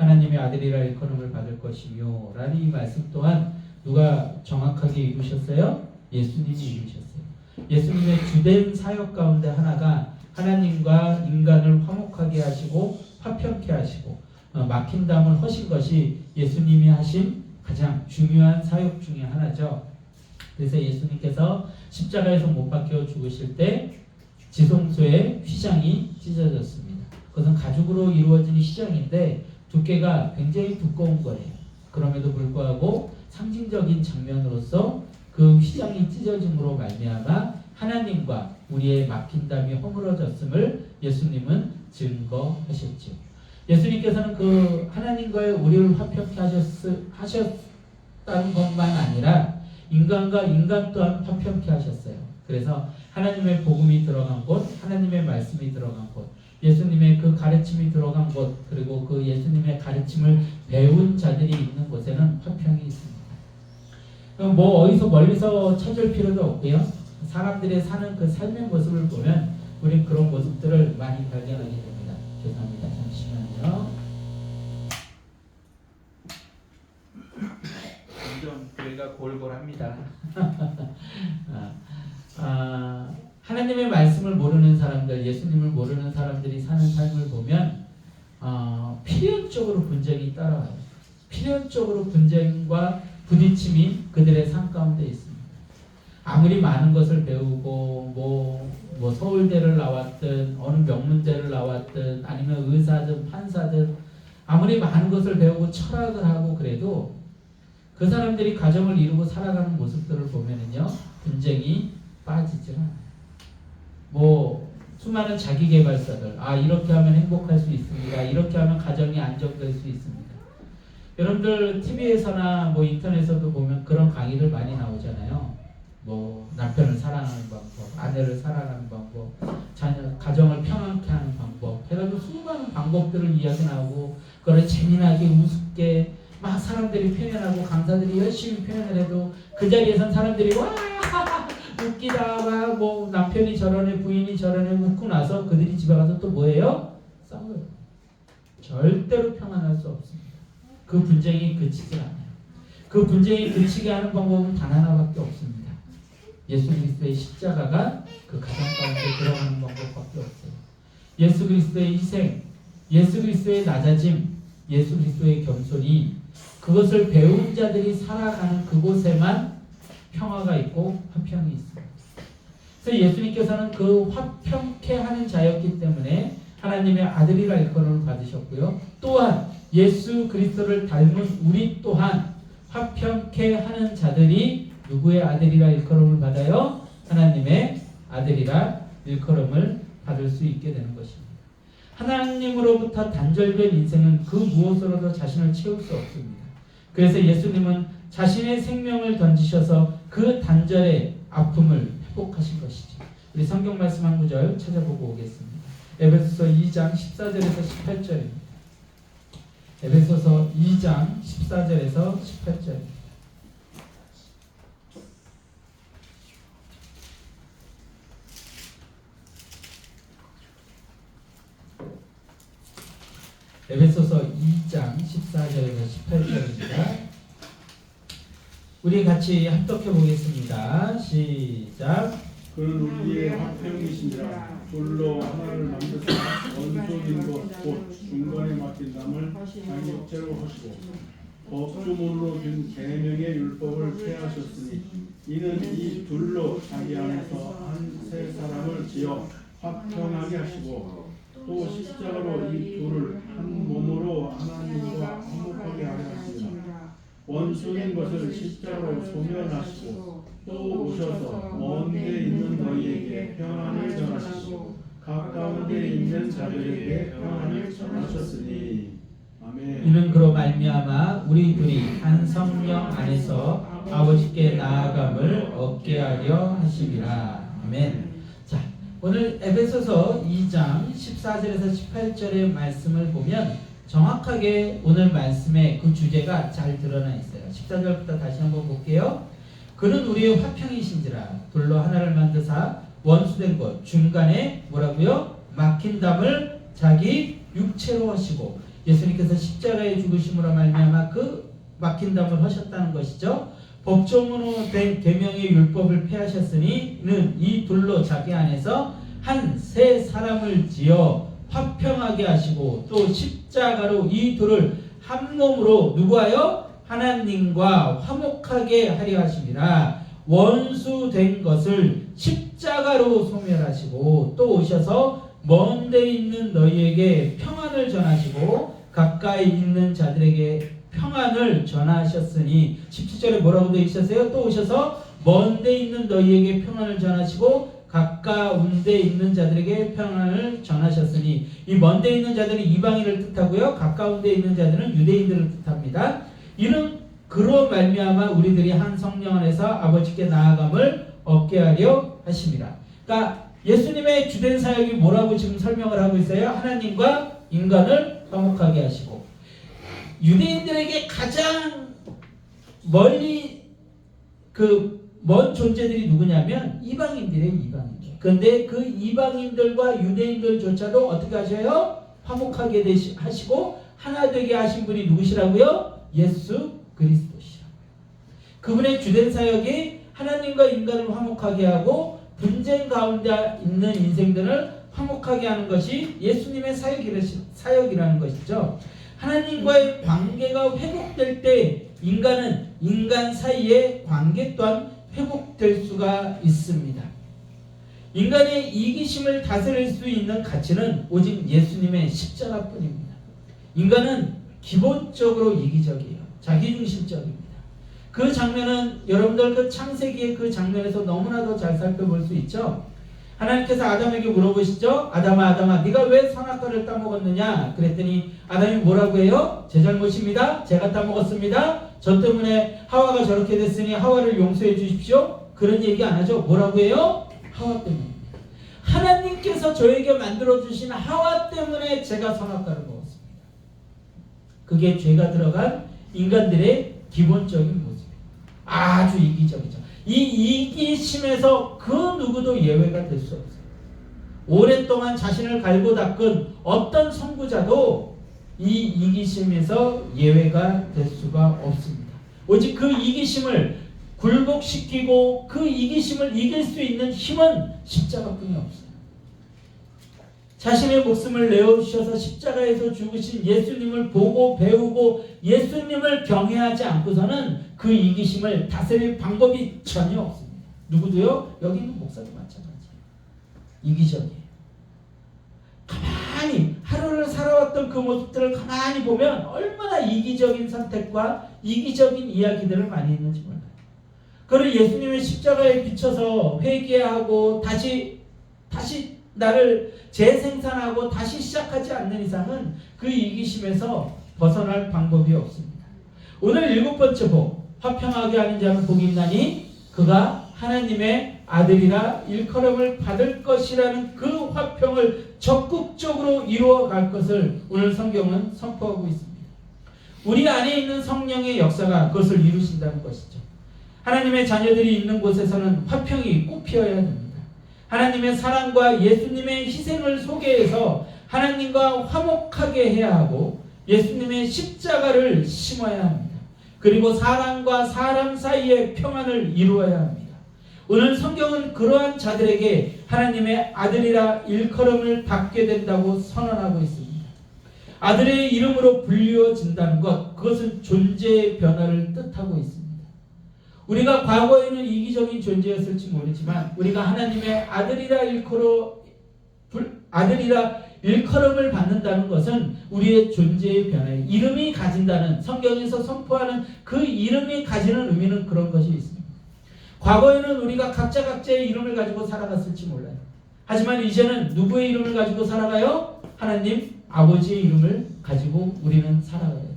하나님의 아들이라 일컬음을 받을 것이며 라는 이 말씀 또한 누가 정확하게 이루셨어요? 예수님이 이루셨어요. 예수님의 주된 사역 가운데 하나가 하나님과 인간을 화목하게 하시고 화평케 하시고 막힌 담을 허신 것이 예수님이 하신 가장 중요한 사역 중에 하나죠. 그래서 예수님께서 십자가에서 못 박혀 죽으실 때 지성소의 휘장이 찢어졌습니다. 그것은 가죽으로 이루어진 휘장인데 두께가 굉장히 두꺼운 거예요. 그럼에도 불구하고 상징적인 장면으로서 그 휘장이 찢어짐으로 말미암아 하나님과 우리의 막힌 담이 허물어졌음을 예수님은 증거하셨죠. 예수님께서는 그 하나님과의 우리를 화평케 하셨다는 것만 아니라 인간과 인간 또한 화평케 하셨어요. 그래서 하나님의 복음이 들어간 곳, 하나님의 말씀이 들어간 곳, 예수님의 그 가르침이 들어간 곳, 그리고 그 예수님의 가르침을 배운 자들이 있는 곳에는 화평이 있습니다. 뭐 어디서 멀리서 찾을 필요도 없고요. 사람들이 사는 그 삶의 모습을 보면 우린 그런 모습들을 많이 발견하게 됩니다. 죄송합니다. 잠시만요. 점점 교회가 골골합니다. 하나님의 말씀을 모르는 사람들, 예수님을 모르는 사람들이 사는 삶을 보면 필연적으로 분쟁이 따라와요. 필연적으로 분쟁과 부딪힘이 그들의 삶 가운데 있습니다. 아무리 많은 것을 배우고 뭐 서울대를 나왔든 어느 명문대를 나왔든 아니면 의사든 판사든 아무리 많은 것을 배우고 철학을 하고 그래도 그 사람들이 가정을 이루고 살아가는 모습들을 보면은요 분쟁이 빠지지 않아요. 뭐 수많은 자기개발서들 이렇게 하면 행복할 수 있습니다. 이렇게 하면 가정이 안정될 수 있습니다. 여러분들 TV에서나 뭐 인터넷에서도 보면 그런 강의들 많이 나오잖아요. 뭐 남편을 사랑하는 방법, 아내를 사랑하는 방법, 가정을 평안케 하는 방법 해가지고 수많은 방법들을 이야기 나오고 그걸 재미나게 우습게 막 사람들이 표현하고 강사들이 열심히 표현을 해도 그 자리에선 사람들이 와 웃기다 뭐 남편이 저러네 부인이 저러네 웃고 나서 그들이 집에 가서 또 뭐예요? 싸워요. 절대로 평안할 수 없습니다. 그 분쟁이 그치지 않아요. 그 분쟁이 그치게 하는 방법은 단 하나밖에 없습니다. 예수 그리스도의 십자가가 그 가정 가운데 들어가는 방법밖에 없어요. 예수 그리스도의 희생, 예수 그리스도의 낮아짐, 예수 그리스도의 겸손이 그것을 배운 자들이 살아가는 그곳에만 평화가 있고 화평이 있습니다. 그래서 예수님께서는 그 화평케 하는 자였기 때문에 하나님의 아들이라 일컬음을 받으셨고요. 또한 예수 그리스도를 닮은 우리 또한 화평케 하는 자들이 누구의 아들이라 일컬음을 받아요? 하나님의 아들이라 일컬음을 받을 수 있게 되는 것입니다. 하나님으로부터 단절된 인생은 그 무엇으로도 자신을 채울 수 없습니다. 그래서 예수님은 자신의 생명을 던지셔서 그 단절의 아픔을 회복하신 것이죠. 우리 성경 말씀 한 구절 찾아보고 오겠습니다. 에베소서 2장 14절에서 18절입니다. 에베소서 2장 14절에서 18절. 에베소서 2장 14절에서 18절입니다. 우리 같이 합독해 보겠습니다. 시작. 그는 우리의 화평이시니라. 둘로 하나를 만드사 원소인 것 곧 중간에 막힌 담을 자기 육체로 하시고 법조문으로 준 계명의 율법을 폐하셨으니 이는 이 둘로 자기 안에서 한 세 사람을 지어 화평하게 하시고 또 십자가로 이 둘을 한 몸으로 하나님과 화목하게 하려 하시니라. 원수인 것을 십자가로 소멸하시고 또 오셔서 먼 데 있는 너희에게 평안을 전하시고 가까운 데 있는 자들에게 평안을 전하셨으니. 아멘. 이는 그로 말미암아 우리 둘이 한 성령 안에서 아버지께 나아감을 얻게 하려 하심이라. 아멘. 자, 오늘 에베소서 2장 14절에서 18절의 말씀을 보면 정확하게 오늘 말씀의 그 주제가 잘 드러나 있어요. 14절부터 다시 한번 볼게요. 그는 우리의 화평이신지라. 둘로 하나를 만드사 원수된 것 중간에 뭐라고요? 막힌 담을 자기 육체로 하시고 예수님께서 십자가에 죽으심으로 말미암아 그 막힌 담을 하셨다는 것이죠. 법조문으로 된 계명의 율법을 폐하셨으니 이는 이 둘로 자기 안에서 한 세 사람을 지어 화평하게 하시고 또 십자가로 이 둘을 한 몸으로 누구하여 하나님과 화목하게 하려 하심이라. 원수 된 것을 십자가로 소멸하시고 또 오셔서 먼 데 있는 너희에게 평안을 전하시고 가까이 있는 자들에게 평안을 전하셨으니 17절에 뭐라고 되어 있었어요? 또 오셔서 먼 데 있는 너희에게 평안을 전하시고 가까운 데 있는 자들에게 평안을 전하셨으니 이 먼 데 있는 자들은 이방인을 뜻하고요. 가까운 데 있는 자들은 유대인들을 뜻합니다. 이는 그로 말미암아 우리들이 한 성령 안에서 아버지께 나아감을 얻게 하려 하심이라. 그러니까 예수님의 주된 사역이 뭐라고 지금 설명을 하고 있어요? 하나님과 인간을 화목하게 하시고 유대인들에게 가장 멀리 먼 존재들이 누구냐면 이방인들의 이방인들. 그런데 그 이방인들과 유대인들조차도 어떻게 하셔요? 화목하게 하시고 하나 되게 하신 분이 누구시라고요? 예수 그리스도시라고요. 그분의 주된 사역이 하나님과 인간을 화목하게 하고 분쟁 가운데 있는 인생들을 화목하게 하는 것이 예수님의 사역이라는 것이죠. 하나님과의 관계가 회복될 때 인간은 인간 사이의 관계 또한 회복될 수가 있습니다. 인간의 이기심을 다스릴 수 있는 가치는 오직 예수님의 십자가뿐입니다. 인간은 기본적으로 이기적이에요. 자기중심적입니다. 그 장면은 여러분들 그 창세기의 그 장면에서 너무나도 잘 살펴볼 수 있죠. 하나님께서 아담에게 물어보시죠. 아담아 네가 왜 선악과를 따먹었느냐 그랬더니 아담이 뭐라고 해요? 제 잘못입니다. 제가 따먹었습니다. 저 때문에 하와가 저렇게 됐으니 하와를 용서해 주십시오. 그런 얘기 안 하죠. 뭐라고 해요? 하와 때문에. 하나님께서 저에게 만들어주신 하와 때문에 제가 선악과를 먹었습니다. 그게 죄가 들어간 인간들의 기본적인 모습이에요. 아주 이기적이죠. 이 이기심에서 그 누구도 예외가 될 수 없어요. 오랫동안 자신을 갈고 닦은 어떤 선구자도 이 이기심에서 예외가 될 수가 없습니다. 오직 그 이기심을 굴복시키고 그 이기심을 이길 수 있는 힘은 십자가뿐이 없어요. 자신의 목숨을 내어주셔서 십자가에서 죽으신 예수님을 보고 배우고 예수님을 경외하지 않고서는 그 이기심을 다스릴 방법이 전혀 없습니다. 누구도요? 여기 있는 목사도 마찬가지예요. 이기적이에요. 가만히 하루를 살아왔던 그 모습들을 가만히 보면 얼마나 이기적인 선택과 이기적인 이야기들을 많이 했는지 몰라요. 그를 예수님의 십자가에 비춰서 회개하고 다시 나를 재생산하고 다시 시작하지 않는 이상은 그 이기심에서 벗어날 방법이 없습니다. 오늘 7번째 복, 화평하게 하는 자는 복이 있나니 그가 하나님의 아들이라 일컬음을 받을 것이라는 그 화평을 적극적으로 이루어갈 것을 오늘 성경은 선포하고 있습니다. 우리 안에 있는 성령의 역사가 그것을 이루신다는 것이죠. 하나님의 자녀들이 있는 곳에서는 화평이 꼭 피어야 됩니다. 하나님의 사랑과 예수님의 희생을 소개해서 하나님과 화목하게 해야 하고 예수님의 십자가를 심어야 합니다. 그리고 사람과 사람 사이의 평안을 이루어야 합니다. 오늘 성경은 그러한 자들에게 하나님의 아들이라 일컬음을 받게 된다고 선언하고 있습니다. 아들의 이름으로 불리워진다는 것, 그것은 존재의 변화를 뜻하고 있습니다. 우리가 과거에는 이기적인 존재였을지 모르지만 우리가 하나님의 아들이라 일컬음을 받는다는 것은 우리의 존재의 변화에 이름이 가진다는, 성경에서 선포하는 그 이름이 가지는 의미는 그런 것이 있습니다. 과거에는 우리가 각자의 이름을 가지고 살아갔을지 몰라요. 하지만 이제는 누구의 이름을 가지고 살아가요? 하나님 아버지의 이름을 가지고 우리는 살아가야 돼요.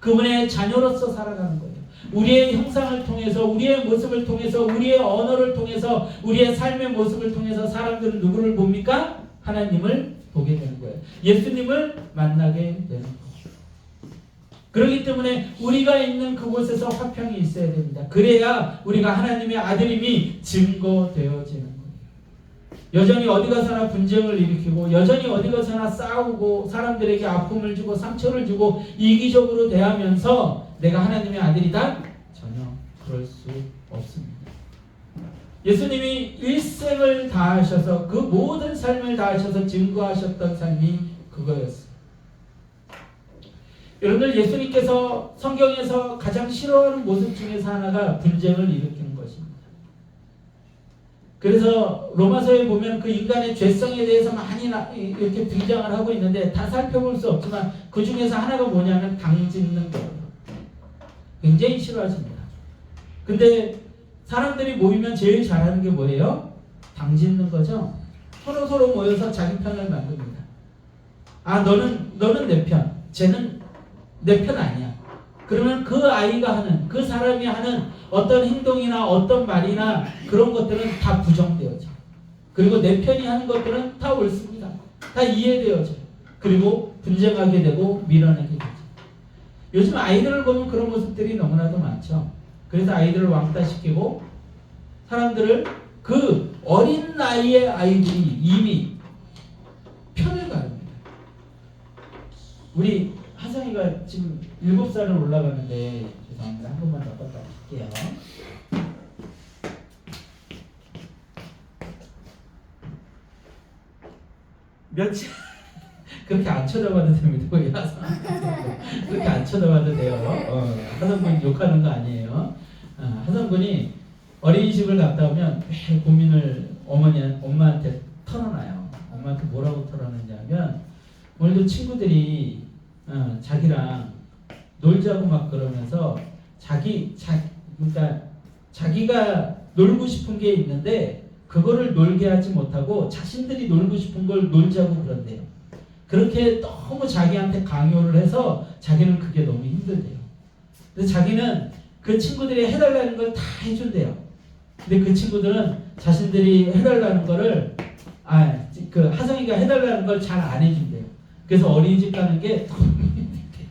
그분의 자녀로서 살아가는 거예요. 우리의 형상을 통해서, 우리의 모습을 통해서, 우리의 언어를 통해서, 우리의 삶의 모습을 통해서 사람들은 누구를 봅니까? 하나님을 보게 되는 거예요. 예수님을 만나게 되는 거예요. 그렇기 때문에 우리가 있는 그곳에서 화평이 있어야 됩니다. 그래야 우리가 하나님의 아들임이 증거되어지는 거예요. 여전히 어디 가서나 분쟁을 일으키고 여전히 어디 가서나 싸우고 사람들에게 아픔을 주고 상처를 주고 이기적으로 대하면서 내가 하나님의 아들이다? 전혀 그럴 수 없습니다. 예수님이 일생을 다하셔서 그 모든 삶을 다하셔서 증거하셨던 삶이 그거였어요. 여러분들, 예수님께서 성경에서 가장 싫어하는 모습 중에서 하나가 분쟁을 일으키는 것입니다. 그래서 로마서에 보면 그 인간의 죄성에 대해서 많이 이렇게 등장을 하고 있는데 다 살펴볼 수 없지만 그 중에서 하나가 뭐냐면 당짓는 거예요. 굉장히 싫어하십니다. 근데 사람들이 모이면 제일 잘하는 게 뭐예요? 당짓는 거죠. 서로 모여서 자기 편을 만듭니다. 아, 너는 내 편, 쟤는 내 편 아니야. 그러면 그 아이가 하는, 그 사람이 하는 어떤 행동이나 어떤 말이나 그런 것들은 다 부정되어져. 그리고 내 편이 하는 것들은 다 옳습니다. 다 이해되어져. 그리고 분쟁하게 되고 밀어내게 되죠. 요즘 아이들을 보면 그런 모습들이 너무나도 많죠. 그래서 아이들을 왕따시키고 사람들을 그 어린 나이의 아이들이 이미 편을 가릅니다. 우리 하성이가 지금 7살을 올라가는데 죄송합니다. 한 번만 더 껐다 할게요. 며칠 그렇게 안 쳐다봐도 됩니다. 우리 하성 그렇게 안 쳐다봐도 돼요. 하성군 욕하는 거 아니에요. 하성군이 어린이집을 갔다 오면 매 고민을 엄마한테 털어놔요. 엄마한테 뭐라고 털어내냐면 오늘도 친구들이 자기랑 놀자고 막 그러면서 그러니까 자기가 놀고 싶은 게 있는데 그거를 놀게 하지 못하고 자신들이 놀고 싶은 걸 놀자고 그런대요. 그렇게 너무 자기한테 강요를 해서 자기는 그게 너무 힘들대요. 근데 자기는 그 친구들이 해달라는 걸 다 해준대요. 근데 그 친구들은 자신들이 해달라는 거를 그 하성이가 해달라는 걸 잘 안 해준대요. 그래서 어린이집 가는 게 너무 힘들대요.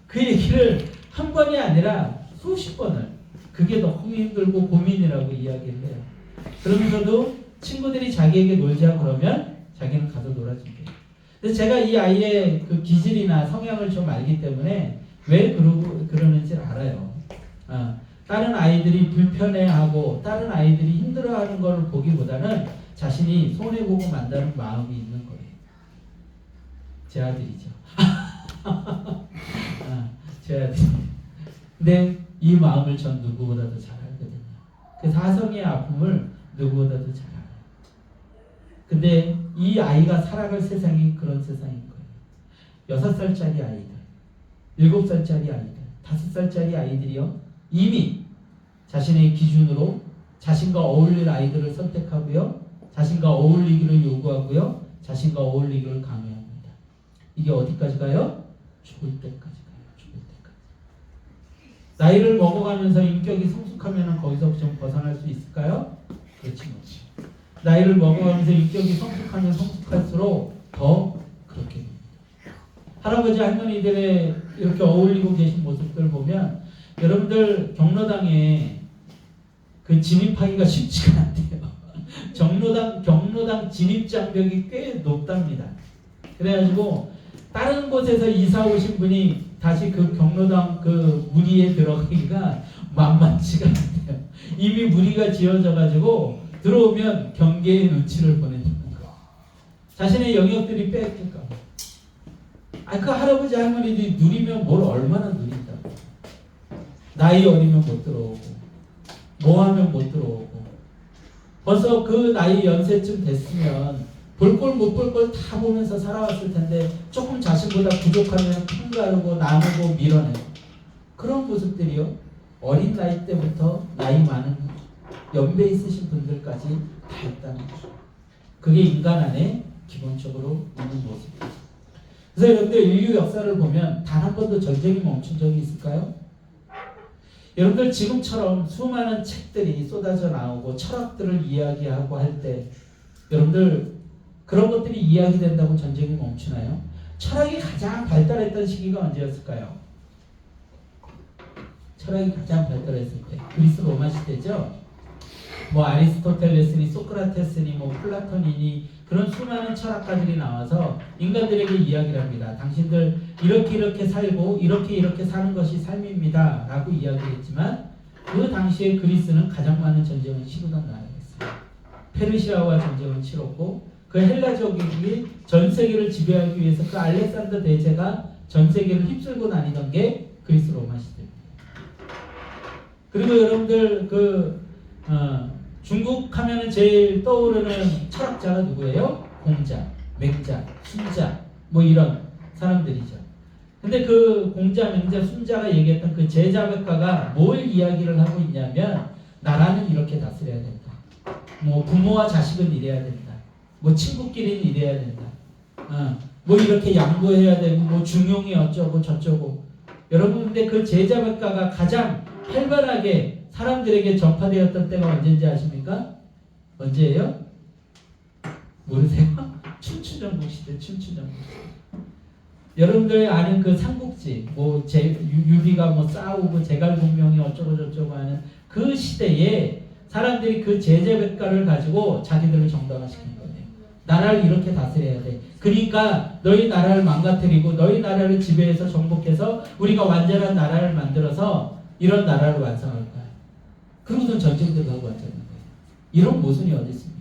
그 얘기를 한 번이 아니라 수십 번을 그게 너무 힘들고 고민이라고 이야기를 해요. 그러면서도 친구들이 자기에게 놀자 그러면 자기는 가서 놀아준대요. 그래서 제가 이 아이의 그 기질이나 성향을 좀 알기 때문에 왜 그러는지 알아요. 다른 아이들이 불편해하고 다른 아이들이 힘들어하는 걸 보기보다는 자신이 손해보고 만다는 마음이 있는 거예요. 제 아들이죠. 제 아들. 근데 이 마음을 전 누구보다도 잘 알거든요. 그래서 하성이의 아픔을 누구보다도 잘 알아요. 근데 이 아이가 살아갈 세상이 그런 세상인 거예요. 6살짜리 아이들, 7살짜리 아이들, 5살짜리 아이들이요. 이미 자신의 기준으로 자신과 어울릴 아이들을 선택하고요. 자신과 어울리기를 요구하고요. 자신과 어울리기를 강요합니다. 이게 어디까지 가요? 죽을 때까지 가요. 죽을 때까지. 나이를 먹어가면서 인격이 성숙하면 거기서 좀 벗어날 수 있을까요? 그렇지 못해요. 나이를 먹어가면서 인격이 성숙하면 성숙할수록 더 그렇게 됩니다. 할아버지 할머니들의 이렇게 어울리고 계신 모습들 보면 여러분들 경로당에 그 진입하기가 쉽지가 않대요. 경로당 진입 장벽이 꽤 높답니다. 그래가지고 다른 곳에서 이사 오신 분이 다시 그 경로당 그 무리에 들어가기가 만만치가 않대요. 이미 무리가 지어져가지고 들어오면 경계의 눈치를 보내주는 거예요. 자신의 영역들이 뺏길까 봐. 그 할아버지 할머니들이 누리면 뭘 얼마나 누린다고. 나이 어리면 못 들어오고 뭐 하면 못 들어오고 벌써 그 나이 연세쯤 됐으면 볼 걸 못 볼 걸 다 보면서 살아왔을 텐데 조금 자신보다 부족하면 편가르고 나누고 밀어내고 그런 모습들이요. 어린 나이 때부터 나이 많은 연배 있으신 분들까지 다 있다는 거죠. 그게 인간 안에 기본적으로 있는 모습이죠. 그래서 여러분들 인류 역사를 보면 단 한 번도 전쟁이 멈춘 적이 있을까요? 여러분들 지금처럼 수많은 책들이 쏟아져 나오고 철학들을 이야기하고 할 때 여러분들 그런 것들이 이야기된다고 전쟁이 멈추나요? 철학이 가장 발달했던 시기가 언제였을까요? 철학이 가장 발달했을 때 그리스 로마 시대죠. 뭐 아리스토텔레스니 소크라테스니 뭐 플라톤이니 그런 수많은 철학가들이 나와서 인간들에게 이야기를 합니다. 당신들 이렇게 살고 이렇게 사는 것이 삶입니다 라고 이야기를 했지만 그 당시에 그리스는 가장 많은 전쟁을 치르던 나라였어요. 페르시아와 전쟁을 치렀고 그 헬라족이 전 세계를 지배하기 위해서 그 알렉산더 대제가 전 세계를 휩쓸고 다니던 게 그리스 로마 시대입니다. 그리고 여러분들 중국 하면은 제일 떠오르는 철학자가 누구예요? 공자, 맹자, 순자 뭐 이런 사람들이죠. 근데 그 공자, 맹자, 순자가 얘기했던 그 제자백과가 뭘 이야기를 하고 있냐면 나라는 이렇게 다스려야 된다. 뭐 부모와 자식은 이래야 된다. 뭐 친구끼리는 이래야 된다. 뭐 이렇게 양보해야 되고 뭐 중용이 어쩌고 저쩌고. 여러분 근데 그 제자백과가 가장 활발하게 사람들에게 전파되었던 때가 언제인지 아십니까? 언제예요? 모르세요? 춘추전국 시대, 춘추전국 시대. 여러분들이 아는 그 삼국지, 뭐 유비가 뭐 싸우고 제갈공명이 어쩌고 저쩌고 하는 그 시대에 사람들이 그 제자백과를 가지고 자기들을 정당화시킨 거예요. 나라를 이렇게 다스려야 돼. 그러니까 너희 나라를 망가뜨리고 너희 나라를 지배해서 정복해서 우리가 완전한 나라를 만들어서 이런 나라를 완성할 거야. 그러고선 전쟁들 하고 왔잖아요. 이런 모순이 어디 있습니까?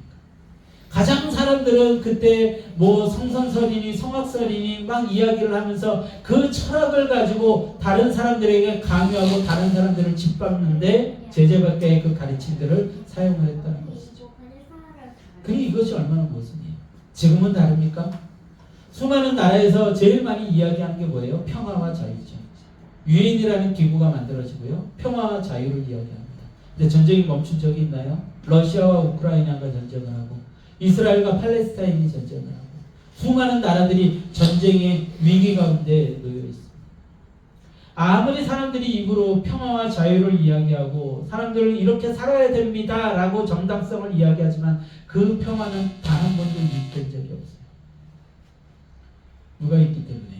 가장 사람들은 그때 뭐 성선설이니 성악설이니 막 이야기를 하면서 그 철학을 가지고 다른 사람들에게 강요하고 다른 사람들을 짓밟는데 제자백과의 그 가르침들을 사용을 했다는 것이죠. 그게 이것이 얼마나 모순이에요. 지금은 다릅니까? 수많은 나라에서 제일 많이 이야기하는 게 뭐예요? 평화와 자유죠. 유엔이라는 기구가 만들어지고요. 평화와 자유를 이야기합니다. 근데 전쟁이 멈춘 적이 있나요? 러시아와 우크라이나가 전쟁을 하고 이스라엘과 팔레스타인이 전쟁을 하고 수많은 나라들이 전쟁의 위기 가운데 놓여 있습니다. 아무리 사람들이 입으로 평화와 자유를 이야기하고 사람들은 이렇게 살아야 됩니다 라고 정당성을 이야기하지만 그 평화는 단 한 번도 유입된 적이 없어요. 누가 있기 때문에?